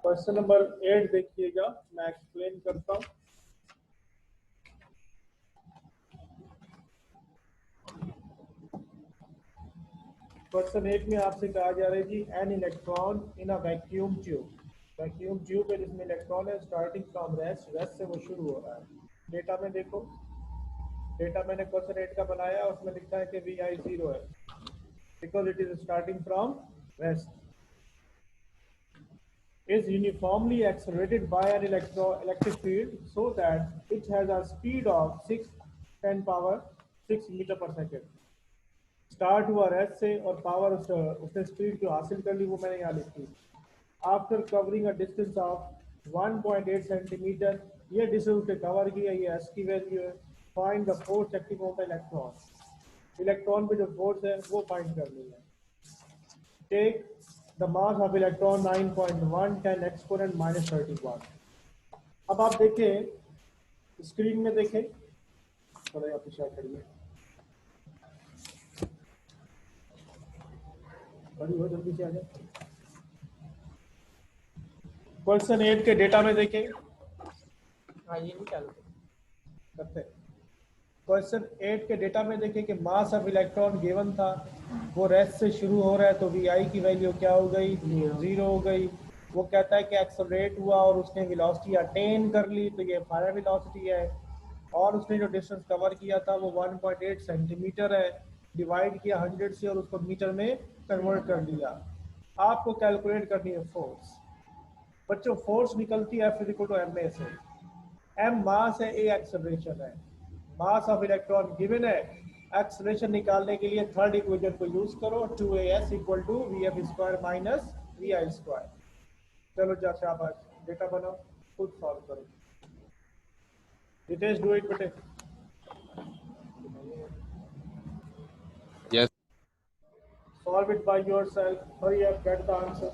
Question number 8 देखिएगा, मैं explain करता हूँ। क्वेश्चन 8 में आपसे कहा जा रहा है जी an electron in a vacuum tube है जिसमें इलेक्ट्रॉन है स्टार्टिंग फ्रॉम रेस्ट से वो शुरू हो रहा है। डेटा में देखो, डेटा मैंने क्वेश्चन 8 का बनाया, उसमें लिखा है कि वी आई 0 है because it is starting from rest, is uniformly accelerated by an electric field so that it has a speed of 6 10 power 6 metre per second. Start हुआ रेस्ट से और पावर उसने स्पीड जो हासिल कर ली वो मैंने यहाँ लिखी। After covering a distance of 1.8 centimetre, ये डिस्टेंस उसने कवर किया, ये एस की वैल्यू है। Find the force acting on the electron, electron पे जो फोर्स है वो फाइंड करनी है। Take the mass of electron 9.1 10 exponent -31। अब आप देखें स्क्रीन में, देखें थोड़ा यहाँ पीछे करिए, बड़ी हो जल्दी से आ जाए। क्वेश्चन 8 के डेटा में देखें, हाँ ये नहीं चालू करते। क्वेश्चन 8 के डेटा में देखें कि मास ऑफ इलेक्ट्रॉन गिवन था, वो रेस्ट से शुरू हो रहा है, तो वी आई की वैल्यू क्या हो गई? 0 हो गई। वो कहता है कि एक्सेलरेट हुआ और उसने वेलोसिटी अटेन कर ली, तो ये फाइनल वेलोसिटी है। और उसने जो डिस्टेंस कवर किया था वो 1.8 सेंटीमीटर है, डिवाइड किया 100 से और उसको मीटर में कन्वर्ट कर दिया। आपको कैलकुलेट करनी है फोर्स। बच्चों फोर्स निकलती है F इक्वल टू ma से। m मास है, a एक्सेलरेशन है। मास ऑफ इलेक्ट्रॉन गिवन है, एक्सेलरेशन निकालने के लिए थर्ड इक्वेशन को यूज करो, 2as equal to vf square minus vi square. चलो जा शाबाश, डेटा बनाओ, खुद सॉल्व करो। रितेश डू इट बेटे। Yes. Solve it by yourself. Hurry up, get the answer.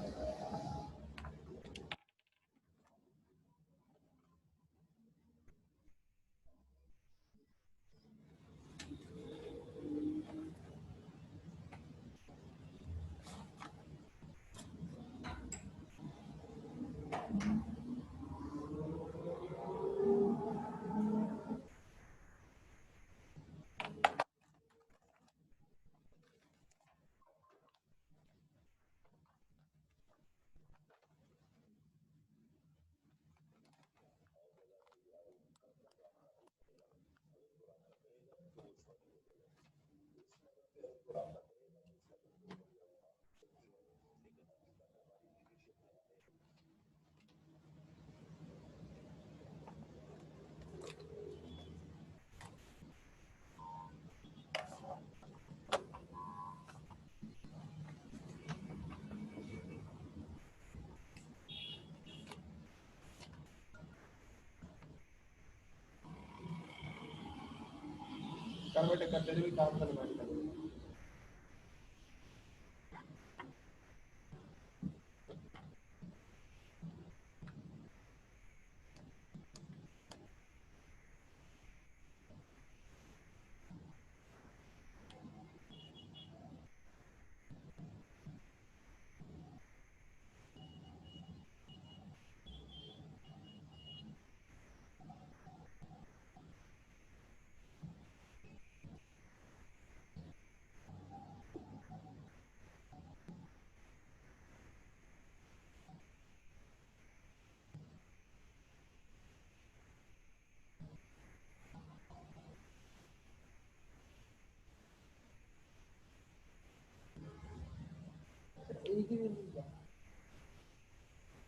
Convert करते भी काम कन्वर्ट कर।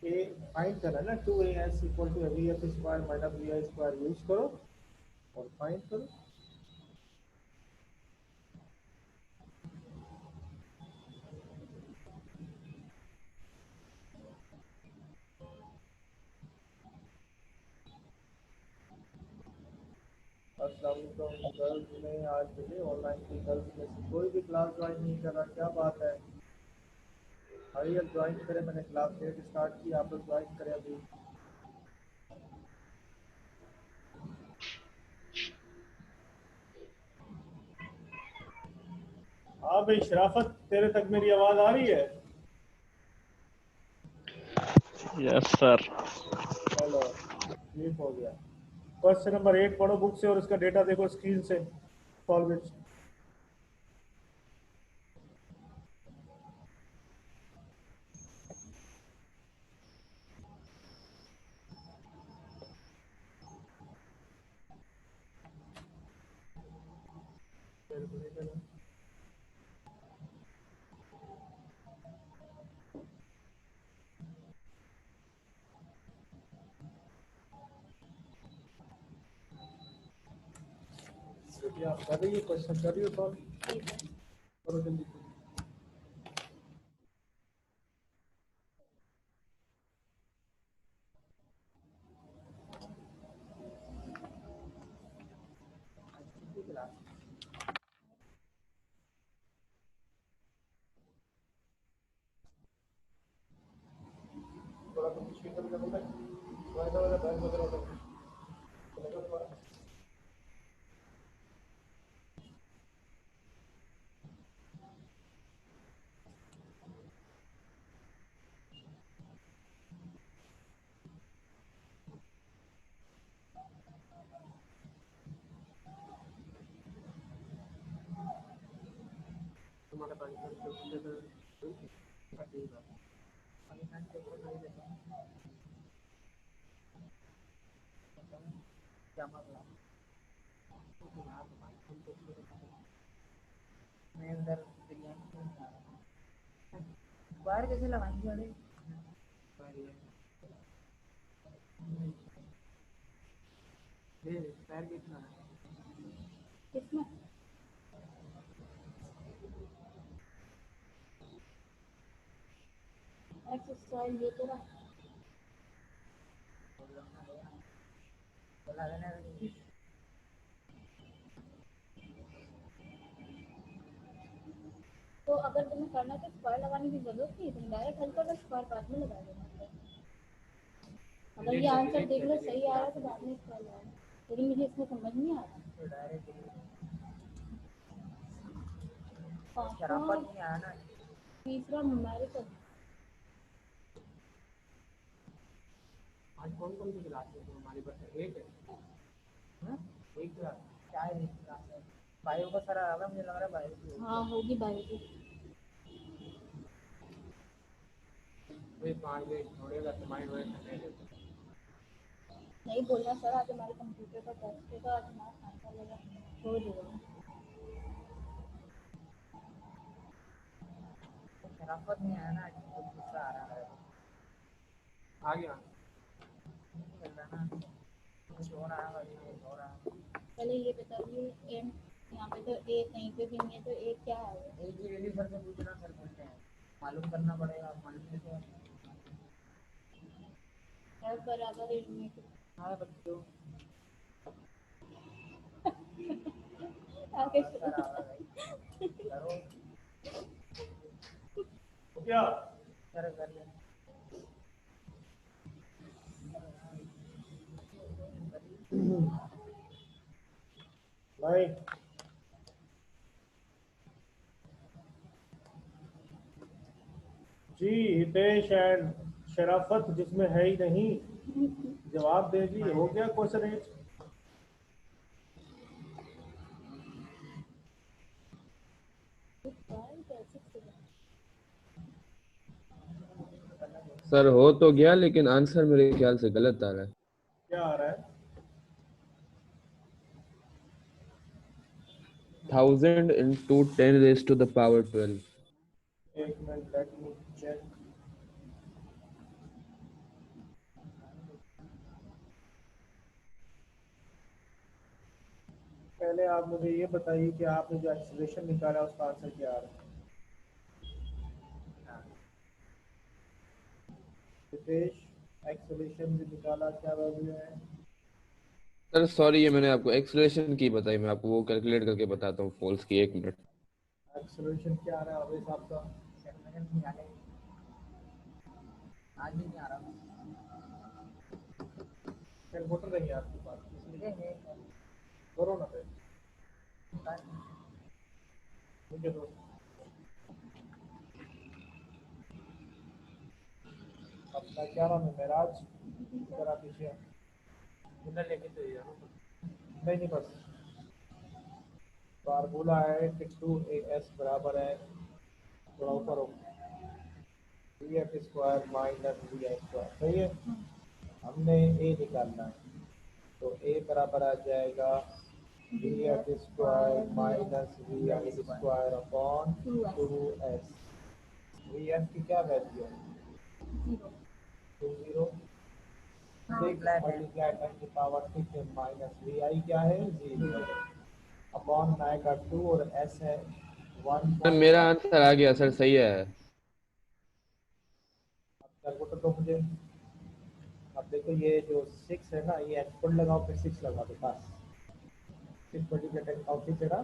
ए फाइंड करना है ना, 2as equal to vf square minus vi square use करो और फाइंड करो। अस्सलाम वालेकुम गर्ल्स में आज मुझे ऑनलाइन की गर्ल्स में से कोई भी क्लास ज्वाइन नहीं कर रहा, क्या बात है? हरी अब ज्वाइन करें, मैंने क्लास डेट स्टार्ट की, आप लोग ज्वाइन करें अभी। हाँ भाई शराफत, तेरे तक मेरी आवाज आ रही है? Yes sir. चलो ठीक हो गया। क्वेश्चन नंबर 8 पढ़ो बुक से और इसका डेटा देखो स्क्रीन से। Solve it. आप कर रही है क्वेश्चन कर रही हो सॉल्व करो जल्दी। थोड़ा कुछ स्पीकर में बोलते हैं वाला बैग वगैरह होता है। तुम्हारा पानी बाहर कैसे लगाएंगे अरे पैर कितना कितना एक्सरसाइज ये तेरा तो अगर तुम्हें करना है तो स्क्वायर लगाने की जरूरत नहीं, तुम डायरेक्ट हल कर स्क्वायर बाद में लगा देना। अगर ये आंसर देख लो सही आ रहा है तो बाद में स्क्वायर लगाना, लेकिन मुझे इसमें समझ नहीं आ रहा। तीसरा न्यूमेरिकल। आज कौन कौन सी क्लास है हमारी पास? एक है एक क्लास क्या है बायो का सारा आ रहा मुझे लग रहा है बायो की। हाँ होगी बायो की। वही 5 मिनट छोड़ेगा तो माइंड वेस्ट नहीं बोलना सर, आज हमारे कंप्यूटर का टेस्ट है तो आज हमारा आंसर लगा हो जाएगा। शराफत नहीं आया ना, आज बहुत गुस्सा आ रहा है। आ गया चल रहा ना कुछ हो रहा है। पहले ये बताइए एम यहाँ पे तो ए कहीं पे भी नहीं है, तो ए क्या है? ए की वैल्यू सर से पूछना, सर बोलते हैं मालूम करना पड़ेगा। मालूम तो एफ बराबर यूनिट। हाँ बच्चों आगे करो क्या सर कर ले। भाई जी हितेश एंड शराफत जिसमें है ही नहीं जवाब दे दी। हो गया क्वेश्चन 8। सर हो तो गया लेकिन आंसर मेरे ख्याल से गलत आ रहा है। क्या आ रहा है? 1000 into 10 raised to the power 12। एक मिनट लेट मी चेक। पहले आप मुझे ये बताइए कि आपने जो एक्सेलरेशन निकाला उसका आंसर क्या आ रहा है? हितेश एक्सेलरेशन जो निकाला क्या वैल्यू है? सर सॉरी, ये मैंने आपको एक्सलेशन की बताई, मैं आपको वो कैलकुलेट करके बताता हूँ फोल्स की। 1 मिनट। एक्सेलरेशन क्या आ रहा है अवैस आपका? आज नहीं आ रहा कैलकुलेटर नहीं है आपके पास? करो ना फिर मुझे दो। अब क्या नाम है, महराज जरा पीछे लेके तो नहीं बस फार्मूला है कि 2as बराबर है, थोड़ा ऊपर हो, vf square minus vi square, सही है। हमने a निकालना है, तो a बराबर आ जाएगा vf square minus vi square upon 2s। vf की क्या वैल्यू है, 20, मल्टीप्लाई 10 की पावर 6 माइनस vi क्या है 0 अपॉन में आएगा 2 और s है 1। सर मेरा आंसर आ गया सर, सही है। कैलकुलेटर दो मुझे। अब देखो ये जो 6 है ना, ये एक्सपोनेंट लगाओ फिर 6 लगा दो बस। 6 मल्टीप्लाई 10 का 6 है ना,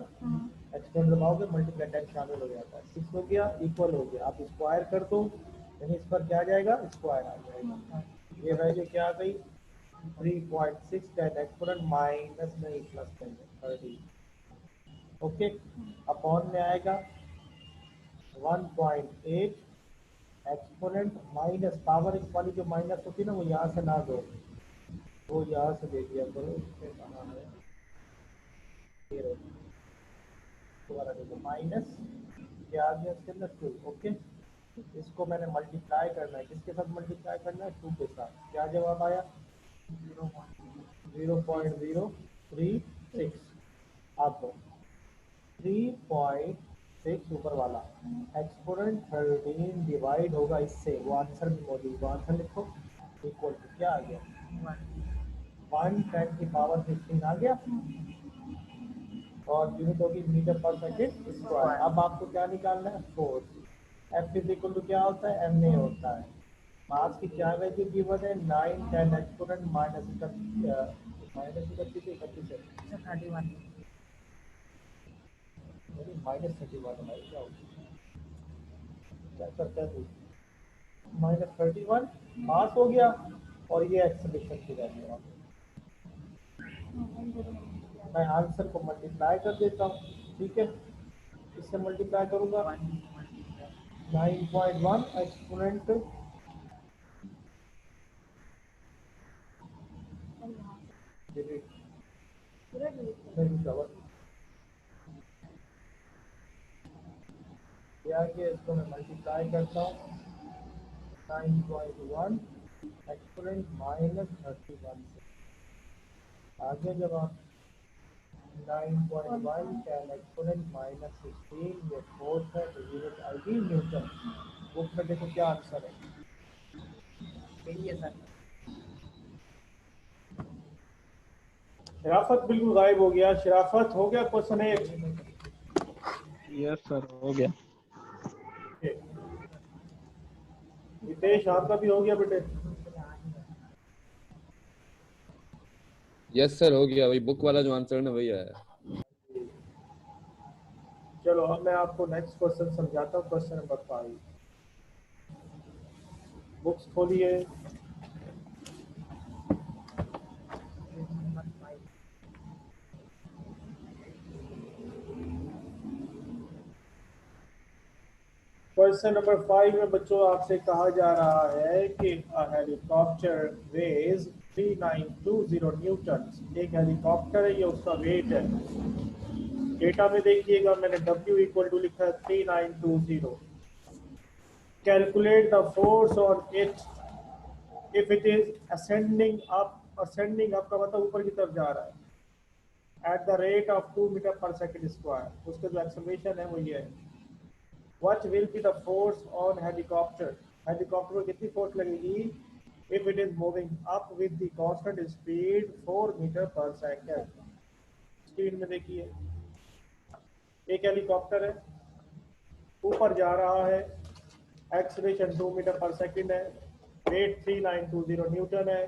एक्सपोनेंट लगाओगे मल्टीप्लाई 10 शामिल हो जाता है, 6 हो गया इक्वल हो गया। आप स्क्वायर कर दो, यानी इस पर क्या आ जाएगा, स्क्वायर आ जाएगा। ये वैल्यू क्या आ गई 3.6 10 एक्सपोनेंट माइनस नहीं प्लस 30, ओके। अपॉन में आएगा 1.8 एक्सपोनेंट माइनस पावर वाली जो माइनस होती है ना, वो यहाँ से ना दो, वो यहाँ से दे दिया करो। इसमें कहाँ है, ये रहो, दोबारा देखो माइनस क्या आ गया इसके अंदर 2, ओके। इसको मैंने मल्टीप्लाई करना है, किसके साथ मल्टीप्लाई करना है, 2 के साथ। क्या जवाब आया 0.036। अब 3.6 ऊपर वाला एक्सपोनेंट 13 डिवाइड होगा इससे, वो आंसर में मौजूद, वो आंसर लिखो इक्वल टू क्या आ गया 1 10 की पावर 15 आ गया, और यूनिट होगी मीटर पर सेकेंड स्क्वायर। अब आपको क्या निकालना है, force. F is equal to क्या होता है, एम ए होता है। मास की क्या वैल्यू गिवन है 9 10 एक्सपोनेंट माइनस 31 माइनस 31 हमारी क्या होगी, क्या करता है तू, -31 पास हो गया, और ये एक्सेलेरेशन की वैल्यू। मैं आंसर को मल्टीप्लाई कर देता हूँ, ठीक है। इससे मल्टीप्लाई करूंगा 9.1 एक्सपोनेंट इसको मैं मल्टीप्लाई करता हूँ 9.1 एक्सपोनेंट माइनस 31 से आगे जब आप 9.1 10 एक्सपोनेंट माइनस 16 ये फोर्स है, तो यूनिट आएगी न्यूटन। बुक में देखो क्या आंसर है, यही है सर। शराफत बिल्कुल गायब हो गया, शराफत हो गया क्वेश्चन 1। यस सर हो गया। हितेश आपका भी हो गया बेटे, यस सर हो गया, वही बुक वाला जो आंसर है ना वही आया। चलो अब मैं आपको नेक्स्ट क्वेश्चन समझाता हूँ, क्वेश्चन नंबर 5। बुक्स खोलिए, क्वेश्चन नंबर 5 में बच्चों आपसे कहा जा रहा है कि हेलीकॉप्टर वेज 3920 न्यूटन। एक हेलीकॉप्टर है, ये उसका वेट है। डेटा में देखिएगा मैंने W इक्वल टू लिखा है 3920। Calculate the force on it if it is ascending up. Ascending up का मतलब ऊपर की तरफ जा रहा है at the rate of 2 metre per second square. उसका जो एक्सेलरेशन है वो ये है। What will be the force on helicopter? Helicopter पर कितनी फोर्स लगेगी if it is moving up with the constant speed 4 metre per second. Screen में देखिए, एक हेलीकॉप्टर है, ऊपर जा रहा है, एक्सेलरेशन 2 मीटर पर सेकेंड है, वेट 3920 न्यूटन है।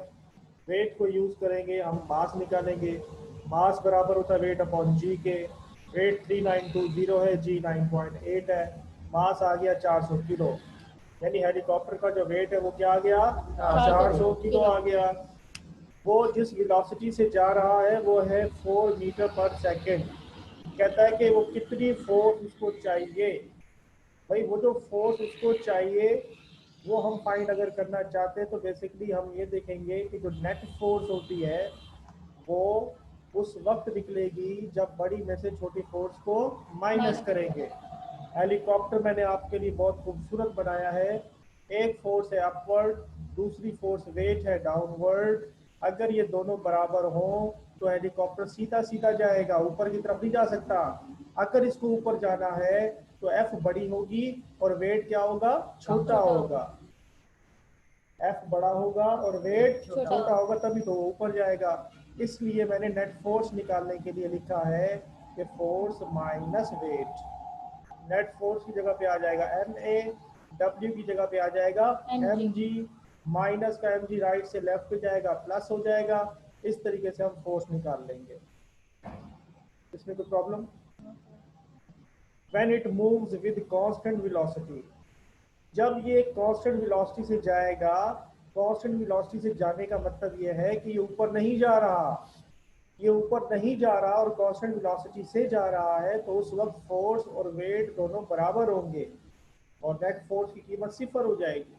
वेट को यूज करेंगे, हम मास निकालेंगे। मास बराबर होता है वेट अपॉन जी के। वेट 3920 है, जी 9.8 है, मास आ गया 400 किलो। यानी हेलीकॉप्टर का जो वेट है वो क्या आ गया 400 किलो आ गया। वो जिस वेलोसिटी से जा रहा है वो है 4 मीटर पर सेकेंड। कहता है कि वो कितनी फोर्स उसको चाहिए, भाई वो जो फोर्स उसको चाहिए वो हम फाइंड अगर करना चाहते हैं तो बेसिकली हम ये देखेंगे कि जो नेट फोर्स होती है वो उस वक्त निकलेगी जब बड़ी में से छोटी फोर्स को माइनस करेंगे। हेलीकॉप्टर मैंने आपके लिए बहुत खूबसूरत बनाया है। एक फोर्स है अपवर्ड, दूसरी फोर्स वेट है डाउनवर्ड। अगर ये दोनों बराबर हों तो हेलीकॉप्टर सीधा सीधा जाएगा, ऊपर की तरफ नहीं जा सकता। अगर इसको ऊपर जाना है तो एफ बड़ी होगी और वेट क्या होगा, छोटा होगा। एफ बड़ा होगा और वेट छोटा होगा, तभी तो वो ऊपर जाएगा। इसलिए मैंने नेट फोर्स निकालने के लिए लिखा है कि force minus weight. Net force की जगह पे आ जाएगा एम ए, डब्ल्यू की जगह पे आ जाएगा एम जी। माइनस का एम जी राइट से लेफ्ट पे जाएगा, प्लस हो जाएगा। इस तरीके से हम फोर्स निकाल लेंगे। इसमें कोई problem? When it moves with constant velocity, जब ये कांस्टेंट वेलोसिटी से जाएगा, कांस्टेंट वेलोसिटी से जाने का मतलब ये है कि ये ऊपर नहीं जा रहा, ये ऊपर नहीं जा रहा और कांस्टेंट वेलोसिटी से जा रहा है, तो उस वक्त फोर्स और वेट दोनों बराबर होंगे और नेट फोर्स की कीमत 0 हो जाएगी।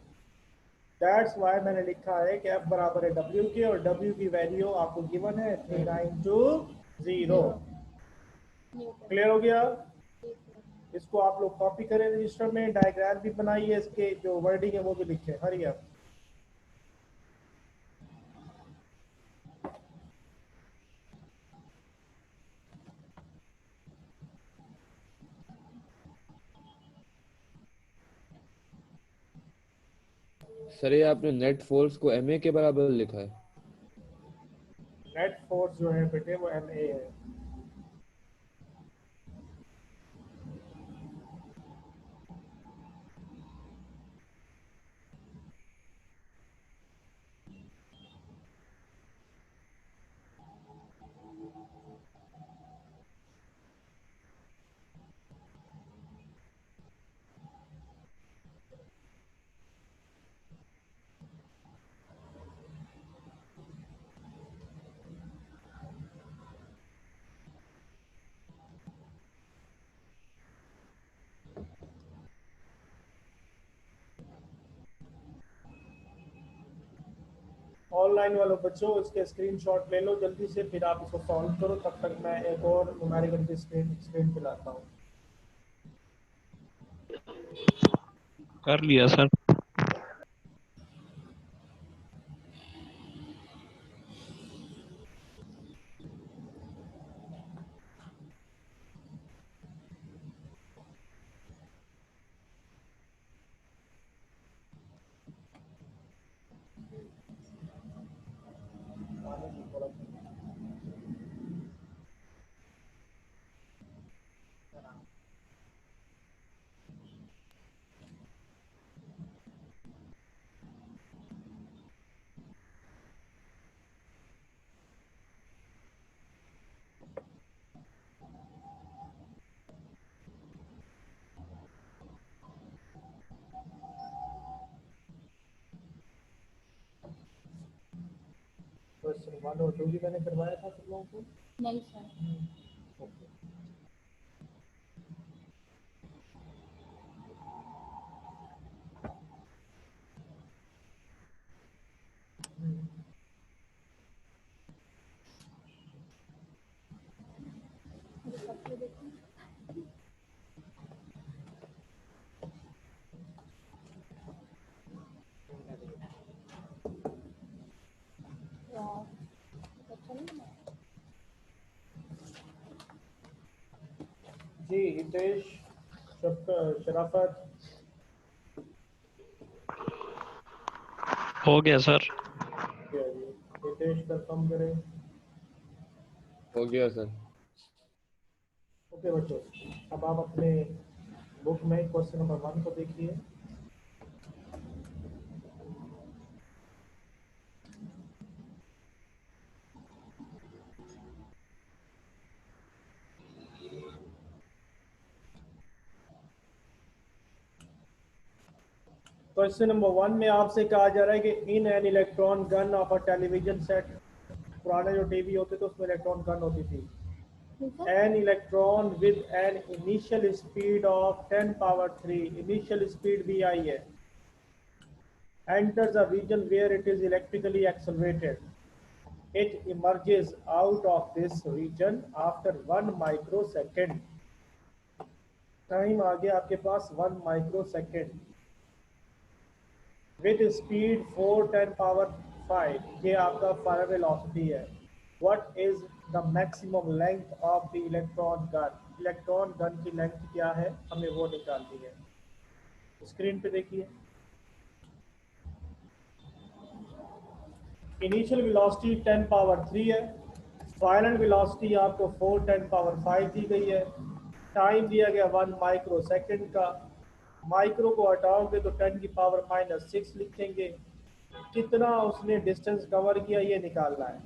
दैट्स वाई मैंने लिखा है कि F बराबर है W के और W की वैल्यू आपको गिवन है 3920। क्लियर हो गया? इसको आप लोग कॉपी करें रजिस्टर में, डायग्राम भी बनाइए, इसके जो वर्डिंग है वो भी लिखें। Hurry up. सर ये आपने नेट फोर्स को MA के बराबर लिखा है? नेट फोर्स जो है बेटे वो MA है। ऑनलाइन वालों बच्चों इसके स्क्रीनशॉट ले लो जल्दी से, फिर आप इसको सॉल्व करो। तब तक मैं एक और न्यूमेरिकल की स्क्रीन पे लाता हूँ। कर लिया सर। क्वेश्चन 1 और 2 भी मैंने करवाया था सब लोगों को। नहीं सर। ओके। जी हितेश, शराफत, हो गया सर। क्या जी हितेश कंफर्म करें। हो गया सर। ओके बच्चों, अब आप अपने बुक में क्वेश्चन नंबर 1 को देखिए। क्वेश्चन नंबर 1 में आपसे कहा जा रहा है कि in an electron gun of a television set, पुराने जो टीवी होते थे उसमें इलेक्ट्रॉन गन होती थी। An electron with an initial speed of 10 power 3, initial speed दी आई है। enters a region where it is electrically accelerated. It emerges out of this region after 1 microsecond. Time आ गया आपके पास 1 माइक्रोसेकेंड विद स्पीड 4 × 10⁵ ये आपका final velocity है. What is the maximum length of the electron gun? Electron gun की length क्या है, हमें वो निकालनी है. स्क्रीन पे देखिए. इनिशियल वेलोसिटी 10⁻³ है. फाइनल वेलोसिटी आपको 4 × 10⁵ दी गई है. टाइम दिया गया 1 माइक्रोसेकेंड का. माइक्रो को हटाओगे तो 10⁻⁻⁶ लिखेंगे. कितना उसने डिस्टेंस कवर किया ये निकालना है.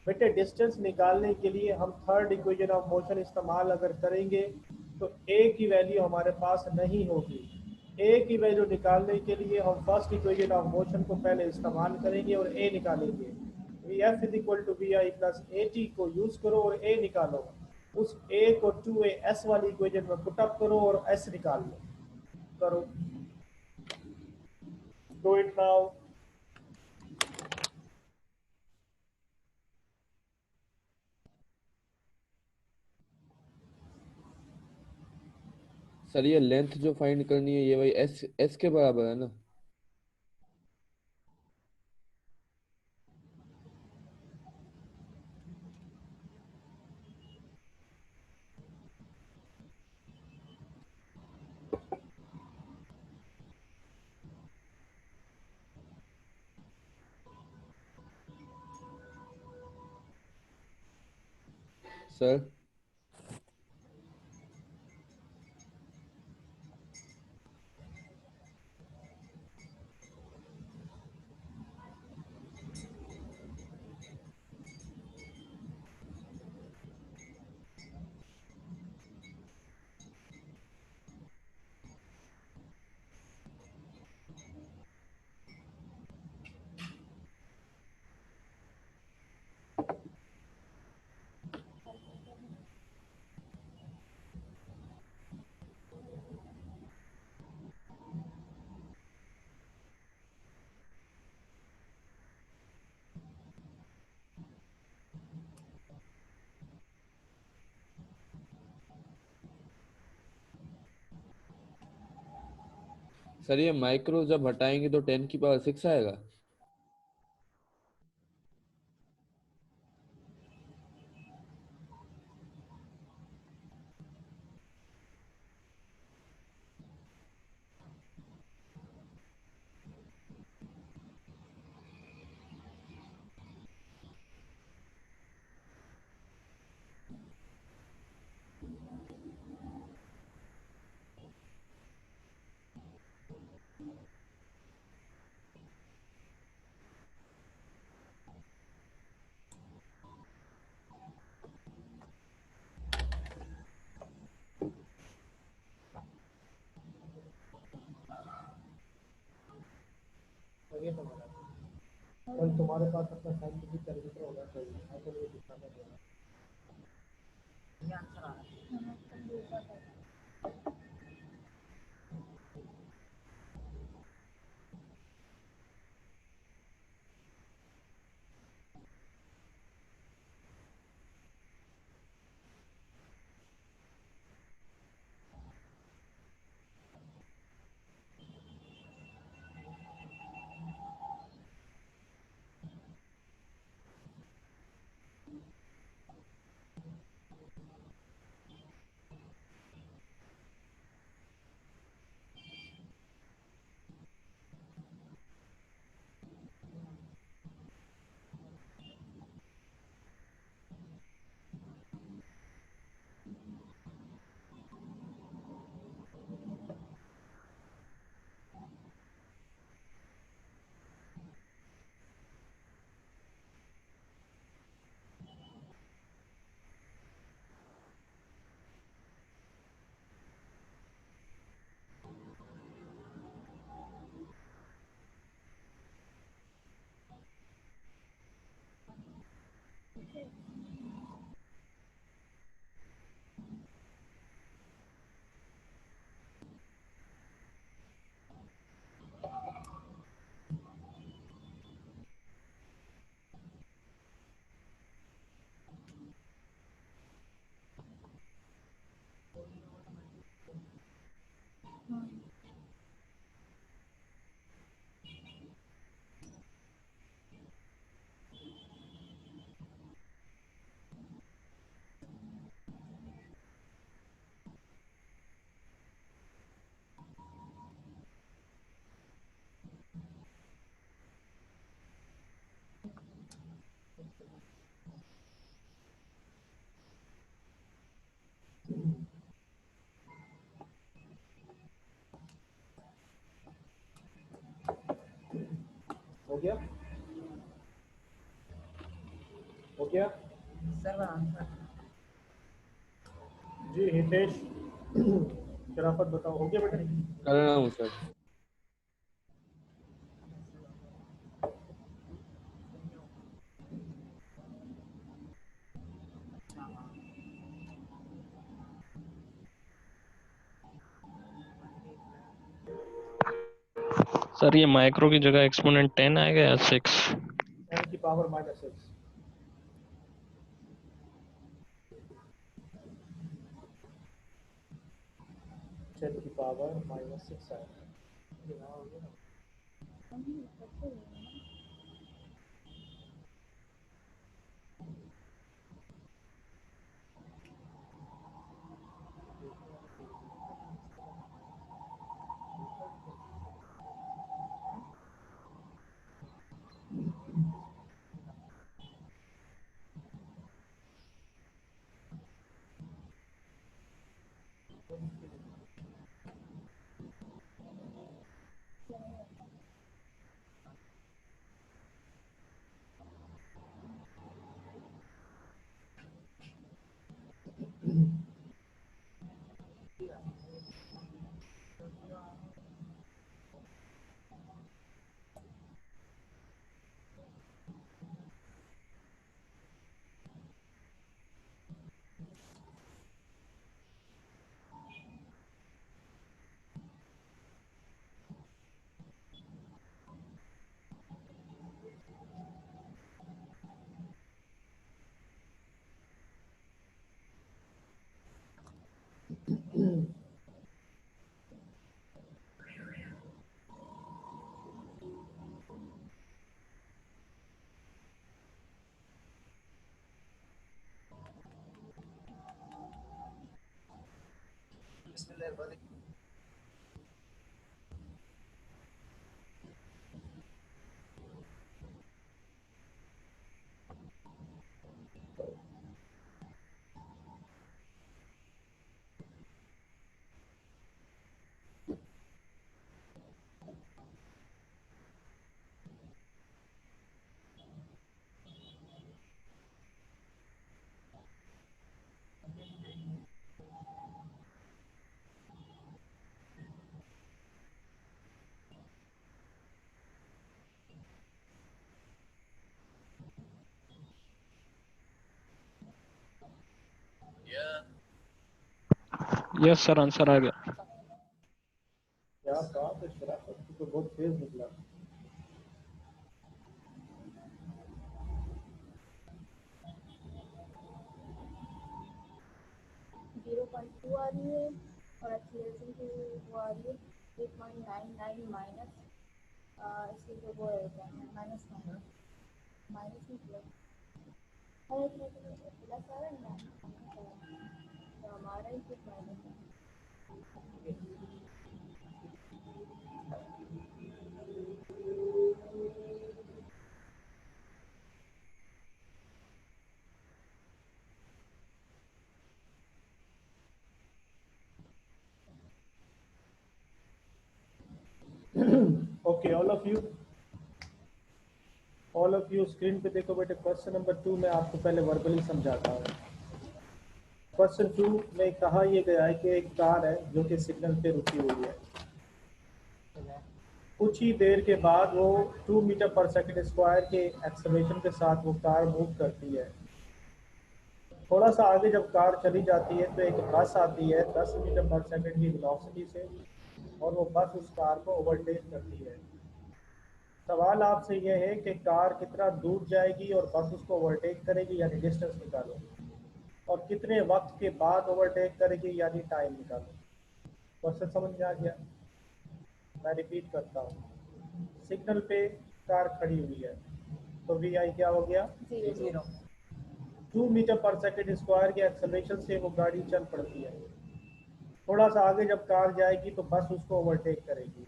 बेटे डिस्टेंस निकालने के लिए हम थर्ड इक्वेशन ऑफ मोशन इस्तेमाल अगर करेंगे तो ए की वैल्यू हमारे पास नहीं होगी. ए की वैल्यू निकालने के लिए हम फर्स्ट इक्वेशन ऑफ मोशन को पहले इस्तेमाल करेंगे और ए निकालेंगे. F = VI + AT को यूज करो और ए निकालो. उस ए को 2AS वाली इक्वेशन में पुटअप करो और एस निकाल लो. करो. Do it now. सर ये लेंथ जो फाइंड करनी है ये भाई एस के बराबर है ना? सर सर ये माइक्रो जब हटाएंगे तो 10⁻⁶ आएगा? कल तुम्हारे पास अपना साइंटिफिक कैलकुलेटर होना चाहिए. मैं तो ये दिखाना चाह रहा हो गया? हो गया सर आंसर जी? हितेश शराफत बताओ, हो गया बेटा? कर रहा हूँ सर। सर ये माइक्रो की जगह एक्सपोनेंट 10 आएगा या 6? 10 की पावर -6। टेन की पावर -6 आएगा। यस सर, आंसर आ गया। क्या बात है, शराफत की तो बहुत तेज निकला। 0.2 आ रही है और एक्सीलरेशन की वो आ रही है 8.99 माइनस इसकी जो वो है क्या है माइनस माइनस में प्लस अरे प्लस आ रहा है ना तो हमारा ही कुछ माइनस है। Okay, all of you screen पे देखो बेटे। क्वेश्चन नंबर 2 में आपको पहले वर्बली समझाता हूँ। क्वेश्चन 2 में कहा यह गया है कि एक कार है जो कि सिग्नल पे रुकी हुई है। कुछ ही देर के बाद वो 2 मीटर पर सेकंड स्क्वायर के एक्सेलरेशन के साथ वो कार मूव करती है। थोड़ा सा आगे जब कार चली जाती है तो एक बस आती है 10 मीटर पर सेकंड की वेलोसिटी से, और वो बस उस कार को ओवरटेक करती है। सवाल आपसे यह है कि कार कितना दूर जाएगी और बस उसको ओवरटेक करेगी, यानी डिस्टेंस निकालो, और कितने वक्त के बाद ओवरटेक करेगी, यानी टाइम निकालो। क्वेश्चन समझ में आ गया? मैं रिपीट करता हूँ। सिग्नल पे कार खड़ी हुई है तो वी आई क्या हो गया? 0 2 मीटर पर सेकंड स्क्वायर के एक्सेलरेशन से वो गाड़ी चल पड़ती है। थोड़ा सा आगे जब कार जाएगी तो बस उसको ओवरटेक करेगी।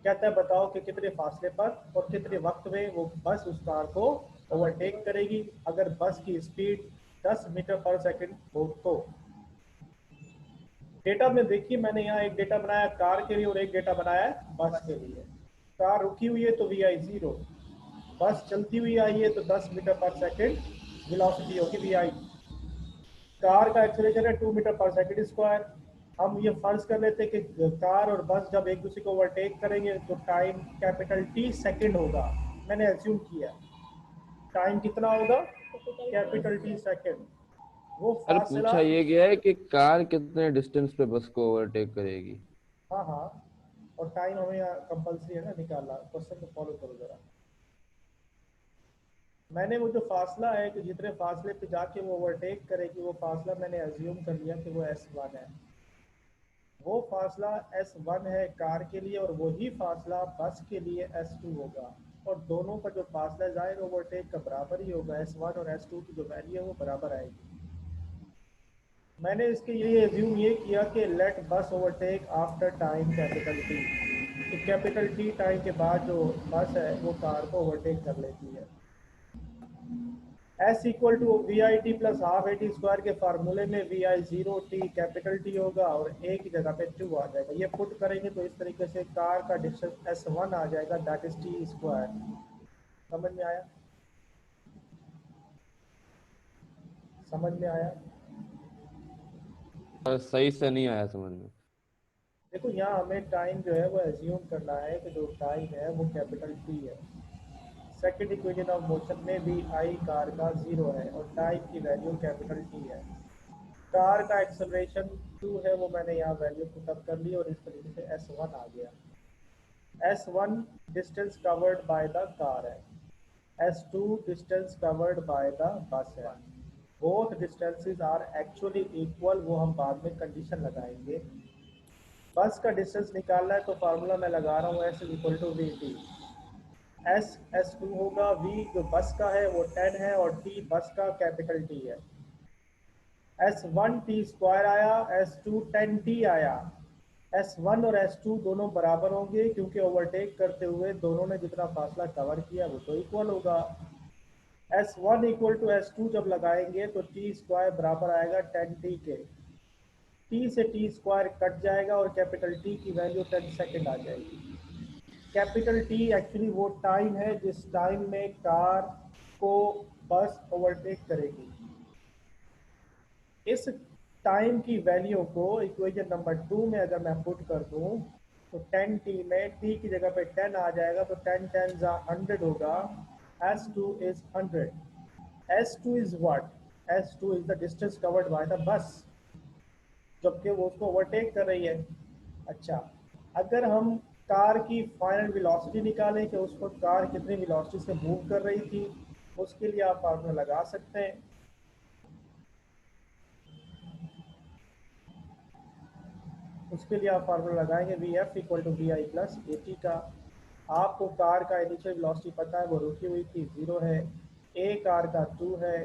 कहता है बताओ कि कितने फासले पर और कितने वक्त में वो बस उस कार को ओवरटेक करेगी अगर बस की स्पीड 10 मीटर पर सेकंड हो तो। डेटा में देखिए, मैंने यहाँ एक डेटा बनाया कार के लिए और एक डेटा बनाया है बस के लिए। कार रुकी हुई है तो वी आई 0, बस चलती हुई आई है तो 10 मीटर पर सेकंड वेलोसिटी होगी वी आई। कार का एक्सेलरेशन है 2 मीटर पर सेकंड स्क्वायर। हम ये फर्ज कर लेते हैं कि कार और बस जब एक दूसरे को ओवरटेक करेंगे तो टाइम कैपिटल टी सेकंड होगा। मैंने एज्यूम किया टाइम कितना होगा, कैपिटल टी सेकंड। वो सर फासला, पूछा ये गया है कि कार कितने डिस्टेंस पे बस को ओवरटेक करेगी। हाँ हाँ, और टाइम हमें कंपलसरी है ना निकालना। क्वेश्चन को फॉलो करो जरा। मैंने वो जो फासला है कि जितने फासले पे जाके वो ओवरटेक करेगी वो फासला मैंने एज्यूम कर लिया कि वो S1 है। वो फासला S1 है कार के लिए और वही फासला बस के लिए S2 होगा। और दोनों का जो फासला जाएगा ओवरटेक का बराबर ही होगा। S1 और S2 की जो वैल्यू है वो बराबर आएगी। मैंने इसके लिए एज्यूम ये किया कि लेट बस overtake after time capital T. तो कैपिटल टी टाइम के बाद जो बस है वो कार को ओवरटेक कर लेती है। S equal to V I T plus half A T square के फार्मूले में V I zero T capital T होगा और ए की जगह पे 2 आ जाएगा। ये पुट करेंगे तो इस तरीके से कार का डिस्टेंस S1 आ जाएगा, दैट इज टी स्क्वायर। समझ में आया? समझ में आया? सर सही से नहीं आया समझ में। देखो यहाँ हमें टाइम जो है वो एज्यूम करना है कि जो टाइम है वो कैपिटल टी है। सेकंड इक्वेशन ऑफ मोशन में भी आई कार का 0 है और टाइम की वैल्यू कैपिटल टी है। कार का एक्सेलरेशन 2 है, वो मैंने यहाँ वैल्यू पुटअप कर ली और इस तरीके से S1 आ गया। S1 distance covered by the car है, S2 distance covered by the bus है। Both distances are actually equal, वो हम बाद में कंडीशन लगाएंगे। बस का डिस्टेंस निकालना है तो फार्मूला मैं लगा रहा हूँ S equal to V T. S2 होगा, V जो बस का है वो 10 है और T बस का कैपिटल T है। S1 T स्क्वायर आया, S2 10T आया। S1 और S2 दोनों बराबर होंगे क्योंकि ओवरटेक करते हुए दोनों ने जितना फासला कवर किया वो तो इक्वल होगा। S1 इक्वल टू S2 जब लगाएंगे तो T स्क्वायर बराबर आएगा 10T के। T से T स्क्वायर कट जाएगा और कैपिटल T की वैल्यू 10 सेकेंड आ जाएगी। कैपिटल टी एक्चुअली वो टाइम है जिस टाइम में कार को बस ओवरटेक करेगी। इस टाइम की वैल्यू को इक्वेशन नंबर 2 में अगर मैं पुट कर दूं तो 10t में t की जगह पे 10 आ जाएगा तो 10 10 100 होगा। S2 is 100। S2 is what? S2 is the distance covered by the bus, जबकि वो उसको ओवरटेक कर रही है। अच्छा, अगर हम कार की फाइनल वेलोसिटी निकालें कि उसको कार कितनी वेलोसिटी से मूव कर रही थी, उसके लिए आप फार्मूला लगा सकते हैं। उसके लिए आप फार्मूला लगाएंगे V F equal to V I plus A T का। आपको कार का इनिशियल वेलोसिटी पता है वो रुकी हुई थी 0 है, ए कार का 2 है,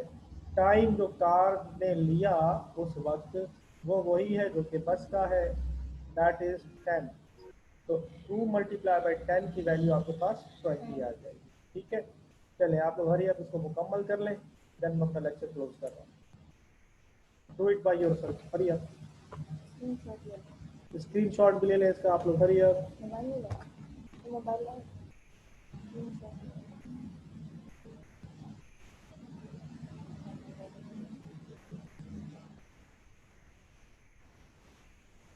टाइम जो कार ने लिया उस वक्त वो वही है जो कि बस का है, दैट इज 10। तो 2 मल्टीप्लाई बाई 10 की वैल्यू आपके पास 20 आ जाएगी। ठीक है, चलें आप लोग हरी आप इसको मुकम्मल कर लें, देन मैं अपना लेक्चर क्लोज कर रहा हूँ। Do it by yourself, hurry up. Screenshot भी ले लें इसका आप लोग, हरी अप।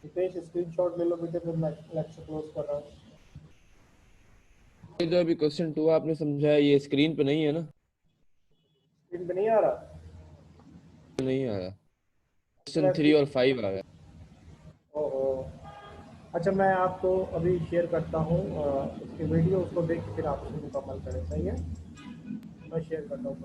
हितेश स्क्रीनशॉट ले लो बेटे, फिर मैं लेक्चर क्लोज कर रहा हूँ। ये जो अभी क्वेश्चन 2 आपने समझाया ये स्क्रीन पे नहीं है ना? स्क्रीन पे नहीं आ रहा? नहीं आया, क्वेश्चन 3 और 5 आ गया। ओहो, अच्छा मैं आपको अभी शेयर करता हूँ उसकी वीडियो, उसको देख के फिर आप उसको मुकम्मल करें। सही है, मैं शेयर करता हूँ।